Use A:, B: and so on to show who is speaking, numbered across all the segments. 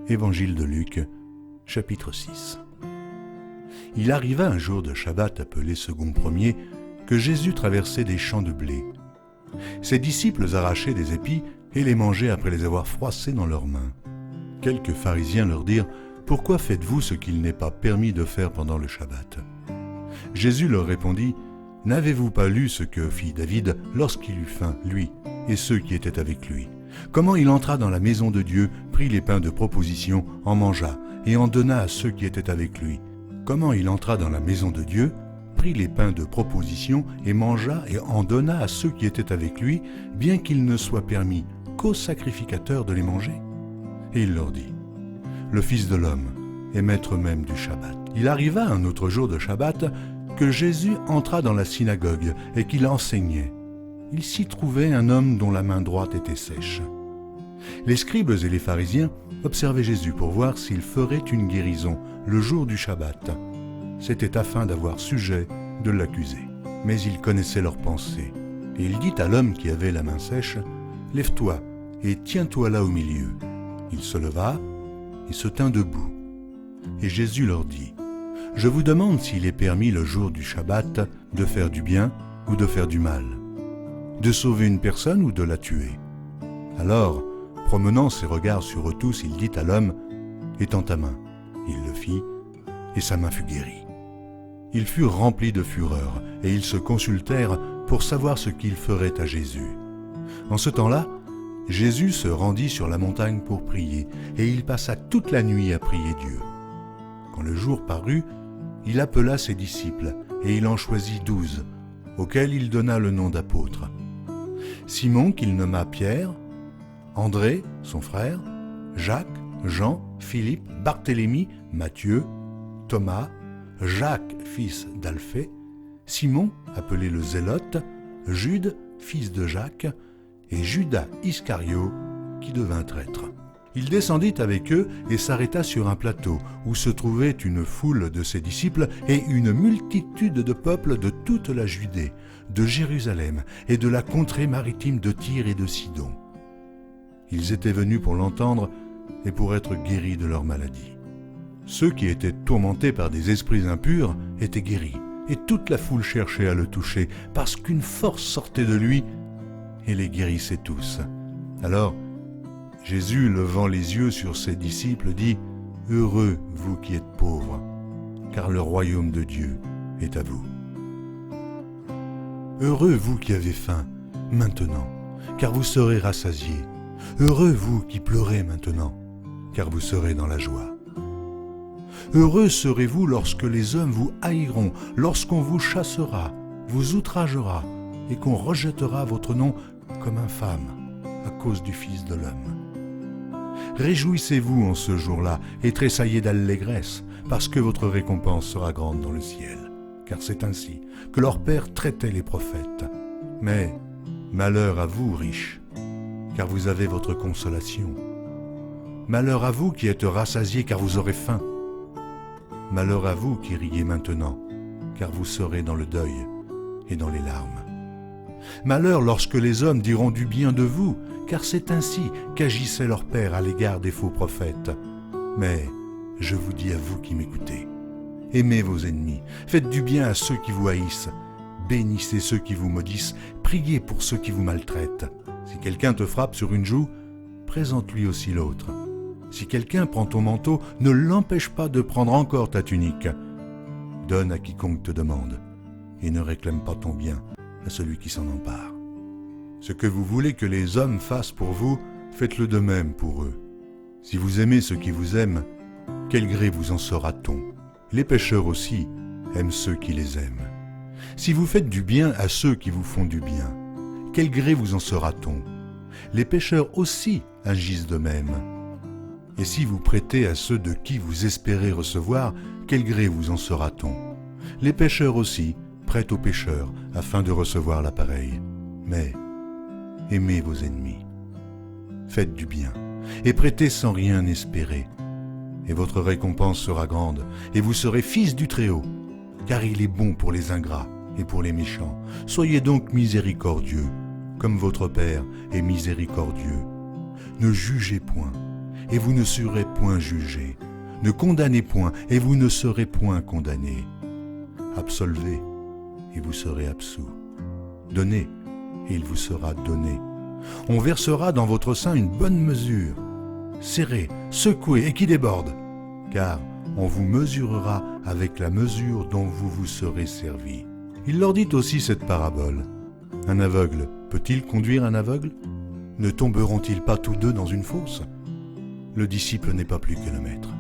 A: Évangile de Luc, chapitre 6. Il arriva un jour de Shabbat appelé second premier que Jésus traversait des champs de blé. Ses disciples arrachaient des épis et les mangeaient après les avoir froissés dans leurs mains. Quelques pharisiens leur dirent « Pourquoi faites-vous ce qu'il n'est pas permis de faire pendant le Shabbat ?» Jésus leur répondit « N'avez-vous pas lu ce que fit David lorsqu'il eut faim, lui, et ceux qui étaient avec lui ? Comment il entra dans la maison de Dieu, prit les pains de proposition, en mangea, et en donna à ceux qui étaient avec lui. Comment il entra dans la maison de Dieu, prit les pains de proposition, et mangea, et en donna à ceux qui étaient avec lui, bien qu'il ne soit permis qu'aux sacrificateurs de les manger. Et il leur dit, le Fils de l'homme est maître même du Shabbat. Il arriva un autre jour de Shabbat que Jésus entra dans la synagogue et qu'il enseignait. Il s'y trouvait un homme dont la main droite était sèche. Les scribes et les pharisiens observaient Jésus pour voir s'il ferait une guérison le jour du Shabbat. C'était afin d'avoir sujet de l'accuser. Mais il connaissait leurs pensées. Et il dit à l'homme qui avait la main sèche, « Lève-toi et tiens-toi là au milieu. » Il se leva et se tint debout. Et Jésus leur dit, « Je vous demande s'il est permis le jour du Shabbat de faire du bien ou de faire du mal, de sauver une personne ou de la tuer. » Alors, promenant ses regards sur eux tous, il dit à l'homme, « Étends ta main. » Il le fit, et sa main fut guérie. Ils furent remplis de fureur, et ils se consultèrent pour savoir ce qu'ils feraient à Jésus. En ce temps-là, Jésus se rendit sur la montagne pour prier, et il passa toute la nuit à prier Dieu. Quand le jour parut, il appela ses disciples, et il en choisit 12, auxquels il donna le nom d'apôtres. Simon, qu'il nomma Pierre, André, son frère, Jacques, Jean, Philippe, Barthélemy, Matthieu, Thomas, Jacques, fils d'Alphée, Simon, appelé le Zélote, Jude, fils de Jacques, et Judas Iscario, qui devint traître. Il descendit avec eux et s'arrêta sur un plateau où se trouvait une foule de ses disciples et une multitude de peuples de toute la Judée, de Jérusalem et de la contrée maritime de Tyr et de Sidon. Ils étaient venus pour l'entendre et pour être guéris de leur maladie. Ceux qui étaient tourmentés par des esprits impurs étaient guéris, et toute la foule cherchait à le toucher, parce qu'une force sortait de lui et les guérissait tous. Alors, Jésus, levant les yeux sur ses disciples, dit « Heureux vous qui êtes pauvres, car le royaume de Dieu est à vous. Heureux vous qui avez faim, maintenant, car vous serez rassasiés. Heureux vous qui pleurez maintenant, car vous serez dans la joie. Heureux serez-vous lorsque les hommes vous haïront, lorsqu'on vous chassera, vous outragera, et qu'on rejettera votre nom comme infâme à cause du Fils de l'homme. Réjouissez-vous en ce jour-là et tressaillez d'allégresse, parce que votre récompense sera grande dans le ciel. Car c'est ainsi que leur père traitait les prophètes. Mais malheur à vous, riches, car vous avez votre consolation. Malheur à vous qui êtes rassasiés, car vous aurez faim. Malheur à vous qui riez maintenant, car vous serez dans le deuil et dans les larmes. Malheur lorsque les hommes diront du bien de vous, car c'est ainsi qu'agissait leur père à l'égard des faux prophètes. Mais je vous dis à vous qui m'écoutez, aimez vos ennemis, faites du bien à ceux qui vous haïssent, bénissez ceux qui vous maudissent, priez pour ceux qui vous maltraitent. Si quelqu'un te frappe sur une joue, présente-lui aussi l'autre. Si quelqu'un prend ton manteau, ne l'empêche pas de prendre encore ta tunique. Donne à quiconque te demande, et ne réclame pas ton bien à celui qui s'en empare. Ce que vous voulez que les hommes fassent pour vous, faites-le de même pour eux. Si vous aimez ceux qui vous aiment, quel gré vous en sera-t-on ? Les pécheurs aussi aiment ceux qui les aiment. Si vous faites du bien à ceux qui vous font du bien, quel gré vous en sera-t-on ? Les pécheurs aussi agissent de même. Et si vous prêtez à ceux de qui vous espérez recevoir, quel gré vous en sera-t-on ? Les pécheurs aussi prêtent aux pécheurs afin de recevoir la pareille. Mais aimez vos ennemis. Faites du bien et prêtez sans rien espérer. Et votre récompense sera grande, et vous serez fils du Très-Haut, car il est bon pour les ingrats et pour les méchants. Soyez donc miséricordieux, comme votre Père est miséricordieux. Ne jugez point, et vous ne serez point jugés. Ne condamnez point, et vous ne serez point condamnés. Absolvez, et vous serez absous. Donnez, et il vous sera donné. On versera dans votre sein une bonne mesure, serrée, secouée et qui déborde, car on vous mesurera avec la mesure dont vous vous serez servi. Il leur dit aussi cette parabole. Un aveugle peut-il conduire un aveugle? Ne tomberont-ils pas tous deux dans une fosse? Le disciple n'est pas plus que le maître,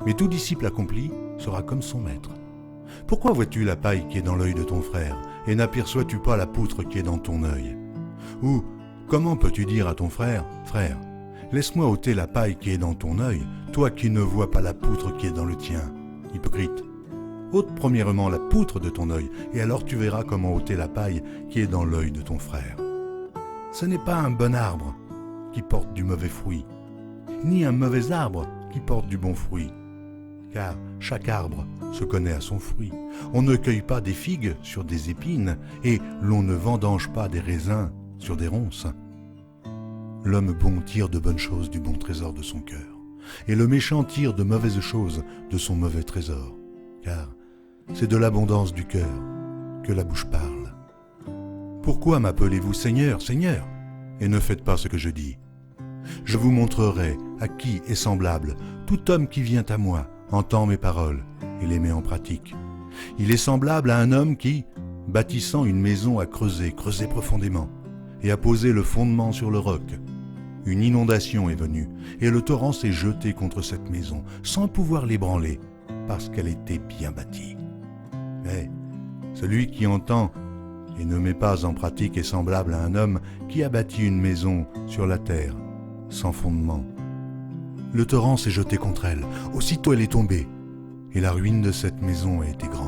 A: mais tout disciple accompli sera comme son maître. Pourquoi vois-tu la paille qui est dans l'œil de ton frère, et n'aperçois-tu pas la poutre qui est dans ton œil? Ou comment peux-tu dire à ton frère, « Frère, laisse-moi ôter la paille qui est dans ton œil, toi qui ne vois pas la poutre qui est dans le tien ?» Hypocrite, ôte premièrement la poutre de ton œil, et alors tu verras comment ôter la paille qui est dans l'œil de ton frère. Ce n'est pas un bon arbre qui porte du mauvais fruit, ni un mauvais arbre qui porte du bon fruit, car chaque arbre se connaît à son fruit. On ne cueille pas des figues sur des épines, et l'on ne vendange pas des raisins sur des ronces. L'homme bon tire de bonnes choses du bon trésor de son cœur, et le méchant tire de mauvaises choses de son mauvais trésor, car c'est de l'abondance du cœur que la bouche parle. Pourquoi m'appelez-vous Seigneur, Seigneur, et ne faites pas ce que je dis? Je vous montrerai à qui est semblable tout homme qui vient à moi, entend mes paroles et les met en pratique. Il est semblable à un homme qui, bâtissant une maison, a creusé profondément, et a posé le fondement sur le roc. Une inondation est venue, et le torrent s'est jeté contre cette maison, sans pouvoir l'ébranler, parce qu'elle était bien bâtie. Mais celui qui entend et ne met pas en pratique est semblable à un homme qui a bâti une maison sur la terre, sans fondement. Le torrent s'est jeté contre elle, aussitôt elle est tombée, et la ruine de cette maison a été grande.